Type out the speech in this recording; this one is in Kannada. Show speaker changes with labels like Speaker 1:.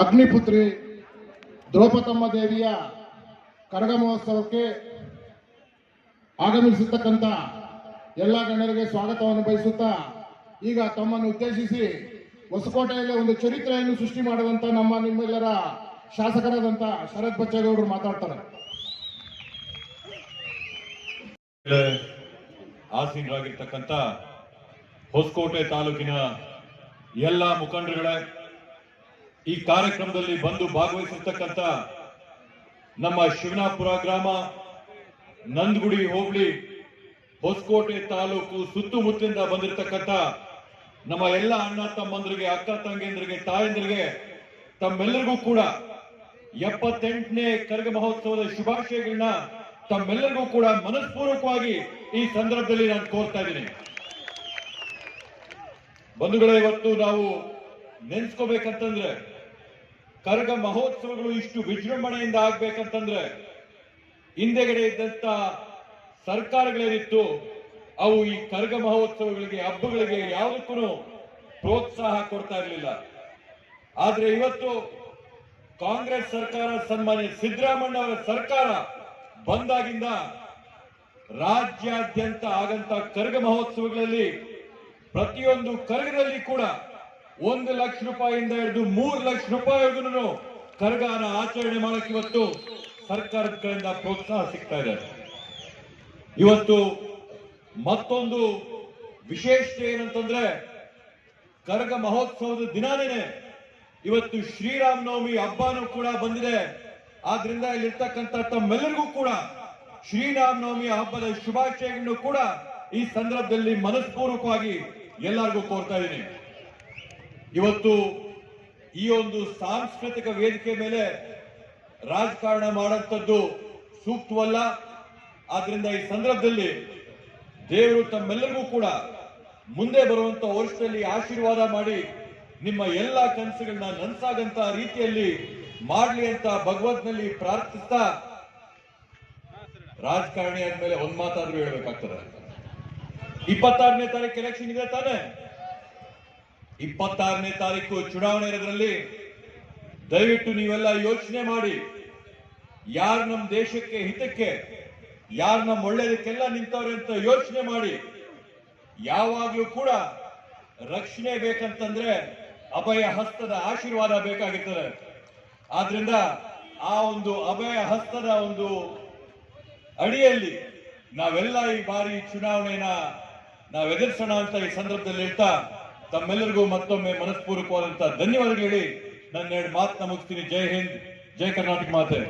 Speaker 1: ಅಗ್ನಿಪುತ್ರಿ ದ್ರೌಪದಮ್ಮ ದೇವಿಯ ಕರಗ ಮಹೋತ್ಸವಕ್ಕೆ ಆಗಮಿಸಿರ್ತಕ್ಕಂಥ ಎಲ್ಲ ಗಣ್ಯರಿಗೆ ಸ್ವಾಗತವನ್ನು ಬಯಸುತ್ತಾ ಈಗ ತಮ್ಮನ್ನು ಉದ್ದೇಶಿಸಿ ಹೊಸಕೋಟೆಯಲ್ಲಿ ಒಂದು ಚರಿತ್ರೆಯನ್ನು ಸೃಷ್ಟಿ ಮಾಡುವಂತ ನಿಮ್ಮೆಲ್ಲರ ಶಾಸಕರಾದಂತ ಶರತ್ ಬಚ್ಚೇಗೌಡರು ಮಾತಾಡ್ತಾರೆ.
Speaker 2: ಆಸೀನರಾಗಿರ್ತಕ್ಕಂಥ ಹೊಸಕೋಟೆ ತಾಲೂಕಿನ ಎಲ್ಲ ಮುಖಂಡರುಗಳೇ, ಈ ಕಾರ್ಯಕ್ರಮದಲ್ಲಿ ಬಂದು ಭಾಗವಹಿಸಿರ್ತಕ್ಕಂಥ ನಮ್ಮ ಶಿವನಾಪುರ ಗ್ರಾಮ, ನಂದಗುಡಿ ಹೋಬಳಿ, ಹೊಸಕೋಟೆ ತಾಲೂಕು ಸುತ್ತಮುತ್ತಲಿಂದ ಬಂದಿರತಕ್ಕಂಥ ನಮ್ಮ ಎಲ್ಲ ಅಣ್ಣ ತಮ್ಮಂದರಿಗೆ, ಅಕ್ಕ ತಂಗಿಯಂದರಿಗೆ, ತಾಯಂದರಿಗೆ ತಮ್ಮೆಲ್ಲರಿಗೂ ಕೂಡ 78ನೇ ಕರಗ ಮಹೋತ್ಸವದ ಶುಭಾಶಯಗಳನ್ನ ತಮ್ಮೆಲ್ಲರಿಗೂ ಕೂಡ ಮನಸ್ಪೂರ್ವಕವಾಗಿ ಈ ಸಂದರ್ಭದಲ್ಲಿ ನಾನು ಕೋರ್ತಾ ಇದ್ದೀನಿ. ಬಂಧುಗಳೇ, ಇವತ್ತು ನಾವು ನೆನೆಸ್ಕೋಬೇಕಂತಂದ್ರೆ ಕರಗ ಮಹೋತ್ಸವಗಳು ಇಷ್ಟು ವಿಜೃಂಭಣೆಯಿಂದ ಆಗ್ಬೇಕಂತಂದ್ರೆ ಹಿಂದೆಗಡೆ ಇದ್ದಂತ ಸರ್ಕಾರಗಳೇನಿತ್ತು ಅವು ಈ ಕರಗ ಮಹೋತ್ಸವಗಳಿಗೆ, ಹಬ್ಬಗಳಿಗೆ ಯಾವುದಕ್ಕೂ ಪ್ರೋತ್ಸಾಹ ಕೊಡ್ತಾ ಇರಲಿಲ್ಲ. ಆದ್ರೆ ಇವತ್ತು ಕಾಂಗ್ರೆಸ್ ಸರ್ಕಾರ, ಸನ್ಮಾನ್ಯ ಸಿದ್ದರಾಮಯ್ಯ ಅವರ ಸರ್ಕಾರ ಬಂದಾಗಿಂದ ರಾಜ್ಯಾದ್ಯಂತ ಆಗಂತ ಕರಗ ಮಹೋತ್ಸವಗಳಲ್ಲಿ ಪ್ರತಿಯೊಂದು ಕರಗದಲ್ಲಿ ಕೂಡ 1 ಲಕ್ಷ ರೂಪಾಯಿಯಿಂದ ಹಿಡಿದು 3 ಲಕ್ಷ ರೂಪಾಯಿವರೆಗೂ ಕರಗನ ಆಚರಣೆ ಮಾಡಕ್ಕೆ ಇವತ್ತು ಸರ್ಕಾರದ ಕಡೆಯಿಂದ ಪ್ರೋತ್ಸಾಹ ಸಿಗ್ತಾ ಇದೆ. ಇವತ್ತು ಮತ್ತೊಂದು ವಿಶೇಷತೆ ಏನಂತಂದ್ರೆ ಕರಗ ಮಹೋತ್ಸವದ ದಿನಾನೇ ಇವತ್ತು ಶ್ರೀರಾಮನವಮಿ ಹಬ್ಬನೂ ಕೂಡ ಬಂದಿದೆ. ಆದ್ರಿಂದ ಇಲ್ಲಿರ್ತಕ್ಕಂಥ ತಮ್ಮೆಲ್ಲರಿಗೂ ಕೂಡ ಶ್ರೀರಾಮನವಮಿ ಹಬ್ಬದ ಶುಭಾಶಯಗಳನ್ನು ಕೂಡ ಈ ಸಂದರ್ಭದಲ್ಲಿ ಮನಸ್ಪೂರ್ವಕವಾಗಿ ಎಲ್ಲರಿಗೂ ಕೋರ್ತಾ ಇದ್ದೀನಿ. ಇವತ್ತು ಈ ಒಂದು ಸಾಂಸ್ಕೃತಿಕ ವೇದಿಕೆ ಮೇಲೆ ರಾಜಕಾರಣ ಮಾಡುವಂಥದ್ದು ಸೂಕ್ತವಲ್ಲ. ಆದ್ರಿಂದ ಈ ಸಂದರ್ಭದಲ್ಲಿ ದೇವರು ತಮ್ಮೆಲ್ಲರಿಗೂ ಕೂಡ ಮುಂದೆ ಬರುವಂತ ವರ್ಷದಲ್ಲಿ ಆಶೀರ್ವಾದ ಮಾಡಿ ನಿಮ್ಮ ಎಲ್ಲ ಕನಸುಗಳನ್ನ ನನಸಾಗಂತ ರೀತಿಯಲ್ಲಿ ಮಾಡಲಿ ಅಂತ ಭಗವಂತನಲ್ಲಿ ಪ್ರಾರ್ಥಿಸ್ತಾ, ರಾಜಕಾರಣಿ ಆದ್ಮೇಲೆ ಒಂದ್ ಮಾತಾದ್ರೂ ಹೇಳ್ಬೇಕಾಗ್ತದೆ. 26ನೇ ತಾರೀಕು ಎಲೆಕ್ಷನ್ ಇದೆ ತಾನೆ? 26ನೇ ತಾರೀಕು ಚುನಾವಣೆ ಇರೋದ್ರಲ್ಲಿ ದಯವಿಟ್ಟು ನೀವೆಲ್ಲ ಯೋಚನೆ ಮಾಡಿ, ಯಾರು ನಮ್ಮ ದೇಶಕ್ಕೆ ಹಿತಕ್ಕೆ, ಯಾರು ನಮ್ಮ ಒಳ್ಳೇದಕ್ಕೆಲ್ಲ ನಿಂತವ್ರೆ ಅಂತ ಯೋಚನೆ ಮಾಡಿ. ಯಾವಾಗ್ಲೂ ಕೂಡ ರಕ್ಷಣೆ ಬೇಕಂತಂದ್ರೆ ಅಭಯ ಹಸ್ತದ ಆಶೀರ್ವಾದ ಬೇಕಾಗಿರ್ತದೆ. ಆದ್ರಿಂದ ಆ ಒಂದು ಅಭಯ ಹಸ್ತದ ಒಂದು ಅಡಿಯಲ್ಲಿ ನಾವೆಲ್ಲ ಈ ಬಾರಿ ಚುನಾವಣೆನ ನಾವು ಎದುರಿಸೋಣ ಅಂತ ಈ ಸಂದರ್ಭದಲ್ಲಿ ಹೇಳ್ತಾ ತಮ್ಮೆಲ್ಲರಿಗೂ ಮತ್ತೊಮ್ಮೆ ಮನಸ್ಪೂರ್ವಕವಾದಂತಹ ಧನ್ಯವಾದಗಳು ಹೇಳಿ ನನ್ನ 2 ಮಾತನ್ನ ಮುಗಿಸ್ತೀನಿ. ಜೈ ಹಿಂದ್, ಜೈ ಕರ್ನಾಟಕ ಮಾತೆ.